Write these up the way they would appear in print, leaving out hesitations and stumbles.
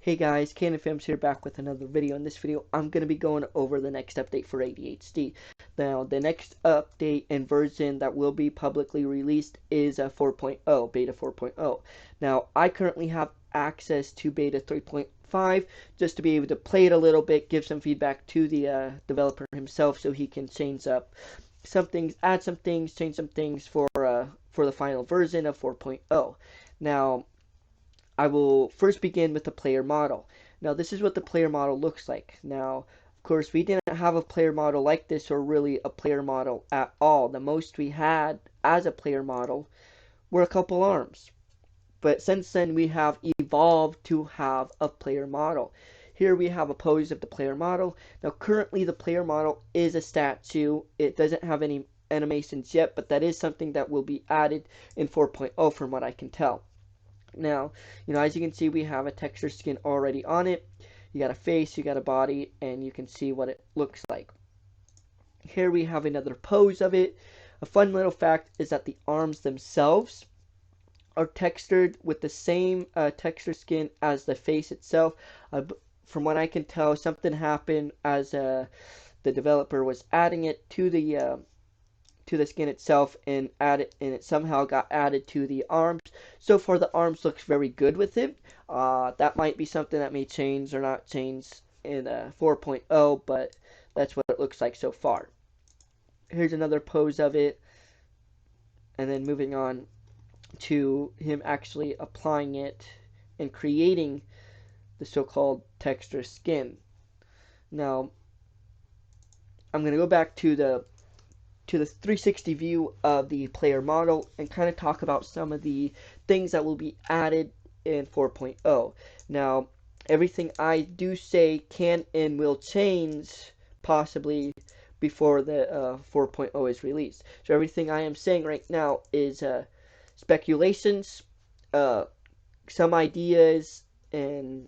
Hey guys, Canon Films here, back with another video. In this video, I'm going to be going over the next update for ADHD. Now, the next update and version that will be publicly released is 4.0, Beta 4.0. Now, I currently have access to Beta 3.5 just to be able to play it a little bit, give some feedback to the developer himself so he can change up some things, add some things, change some things for the final version of 4.0. Now, I will first begin with the player model. Now, this is what the player model looks like. Now, of course, we didn't have a player model like this, or really a player model at all. The most we had as a player model were a couple arms. But since then, we have evolved to have a player model. Here we have a pose of the player model. Now, currently, the player model is a statue. It doesn't have any animations yet, but that is something that will be added in 4.0 from what I can tell. Now, as you can see, we have a texture skin already on it. You got a face, you got a body, and you can see what it looks like. Here we have another pose of it. A fun little fact is that the arms themselves are textured with the same texture skin as the face itself. From what I can tell, something happened as the developer was adding it to the skin itself, and it somehow got added to the arms. So far, the arms looks very good with it. That might be something that may change or not change in 4.0, but that's what it looks like so far. Here's another pose of it, and then moving on to him actually applying it and creating the so-called texture skin. Now, I'm going to go back to the 360 view of the player model and kind of talk about some of the things that will be added in 4.0. Now, everything I do say can and will change possibly before the 4.0 is released. So everything I am saying right now is speculations, some ideas, and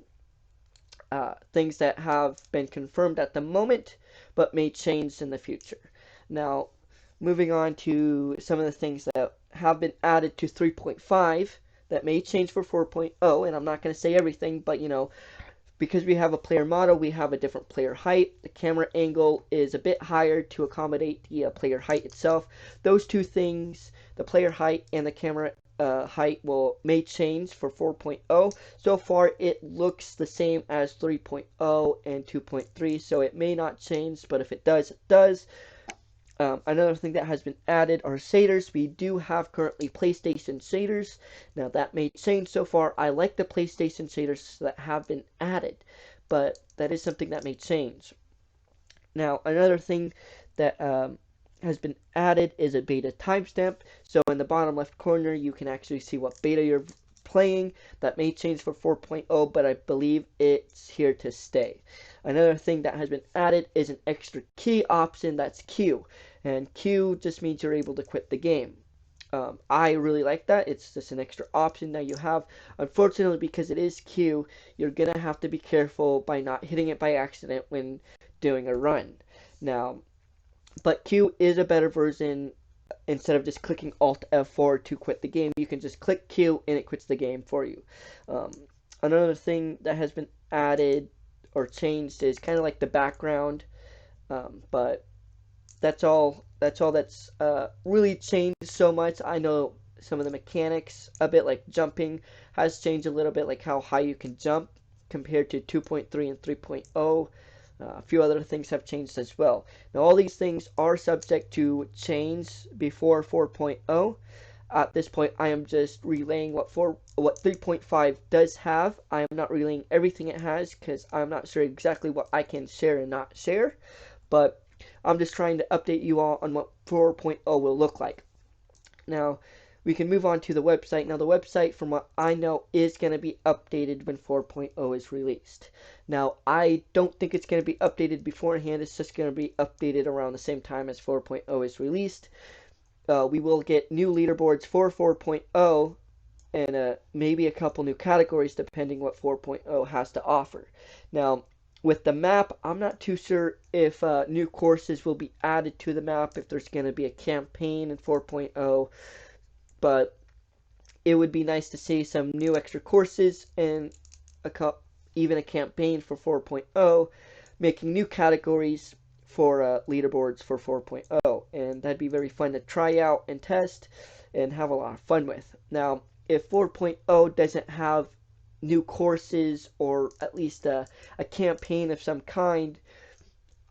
things that have been confirmed at the moment but may change in the future. Now, moving on to some of the things that have been added to 3.5 that may change for 4.0, and I'm not going to say everything, but because we have a player model, we have a different player height. The camera angle is a bit higher to accommodate the player height itself. Those two things, the player height and the camera height, may change for 4.0. So far, it looks the same as 3.0 and 2.3, so it may not change, but if it does, it does. Another thing that has been added are shaders. We do have currently PlayStation shaders. Now, that may change. So far, I like the PlayStation shaders that have been added, but that is something that may change. Now, another thing that has been added is a beta timestamp. So in the bottom left corner, you can actually see what beta you're playing. That may change for 4.0, but I believe it's here to stay. Another thing that has been added is an extra key option, that's Q. And Q just means you're able to quit the game. I really like that. It's just an extra option that you have. Unfortunately, because it is Q, you're going to have to be careful by not hitting it by accident when doing a run. Now, but Q is a better version. Instead of just clicking Alt F4 to quit the game, you can just click Q and it quits the game for you. Another thing that has been added or changed is kind of like the background, but that's all that's really changed so much. I know some of the mechanics a bit, like jumping, has changed a little bit, like how high you can jump compared to 2.3 and 3.0. A few other things have changed as well. Now, all these things are subject to change before 4.0. At this point, I am just relaying what 3.5 does have. I am not relaying everything it has because I'm not sure exactly what I can share and not share. But I'm just trying to update you all on what 4.0 will look like. Now, we can move on to the website. Now, the website, from what I know, is going to be updated when 4.0 is released. Now, I don't think it's going to be updated beforehand. It's just going to be updated around the same time as 4.0 is released. We will get new leaderboards for 4.0 and maybe a couple new categories depending what 4.0 has to offer. Now, with the map, I'm not too sure if new courses will be added to the map, if there's going to be a campaign in 4.0. But it would be nice to see some new extra courses and even a campaign for 4.0, making new categories for leaderboards for 4.0, and that'd be very fun to try out and test and have a lot of fun with. Now, if 4.0 doesn't have new courses or at least a campaign of some kind,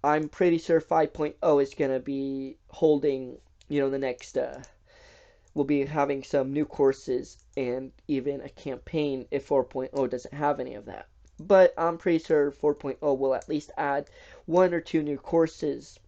I'm pretty sure 5.0 is going to be holding, the next, we'll be having some new courses and even a campaign if 4.0 doesn't have any of that. But I'm pretty sure 4.0 will at least add 1 or 2 new courses.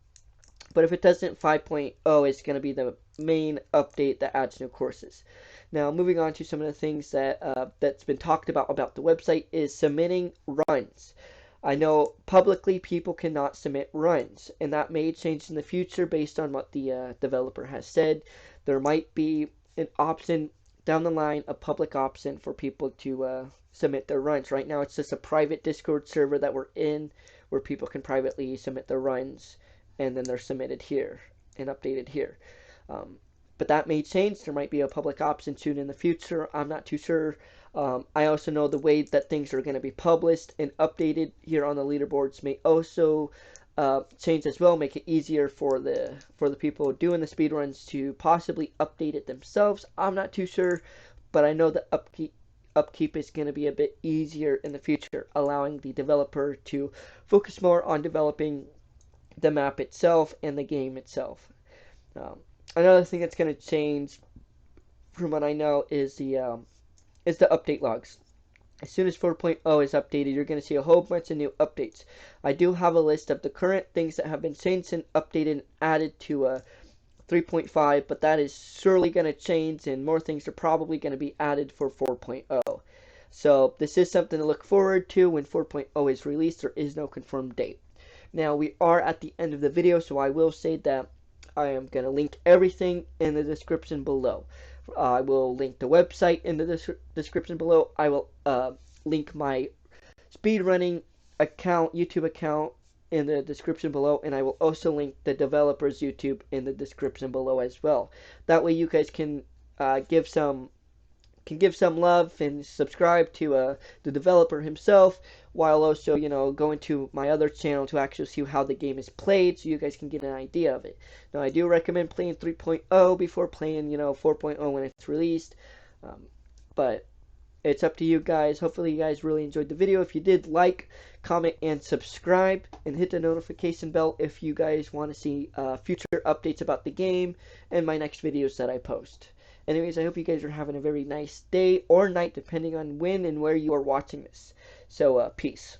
But if it doesn't, 5.0 is going to be the main update that adds new courses. Now, moving on to some of the things that's been talked about the website is submitting runs. I know publicly people cannot submit runs, and that may change in the future based on what the developer has said. There might be an option down the line, a public option for people to submit their runs. Right now, it's just a private Discord server that we're in where people can privately submit their runs, and then they're submitted here and updated here. But that may change. There might be a public option soon in the future. I'm not too sure. I also know the way that things are going to be published and updated here on the leaderboards may also change as well, make it easier for the people doing the speedruns to possibly update it themselves. I'm not too sure, but I know the upkeep is going to be a bit easier in the future, allowing the developer to focus more on developing the map itself and the game itself. Another thing that's going to change, from what I know, is the update logs. As soon as 4.0 is updated, you're going to see a whole bunch of new updates. I do have a list of the current things that have been changed and updated and added to 3.5, but that is surely going to change, and more things are probably going to be added for 4.0. So this is something to look forward to when 4.0 is released. There is no confirmed date. Now, we are at the end of the video, so I will say that I am going to link everything in the description below. I will link the website in the description below. I will link my speedrunning account, YouTube account, in the description below, and I will also link the developer's YouTube in the description below as well. That way you guys can give some love and subscribe to the developer himself, while also, going to my other channel to actually see how the game is played, so you guys can get an idea of it. Now, I do recommend playing 3.0 before playing, 4.0 when it's released, but it's up to you guys. Hopefully you guys really enjoyed the video. If you did, like, comment, and subscribe, and hit the notification bell if you guys want to see future updates about the game and my next videos that I post. Anyways, I hope you guys are having a very nice day or night, depending on when and where you are watching this. So, peace.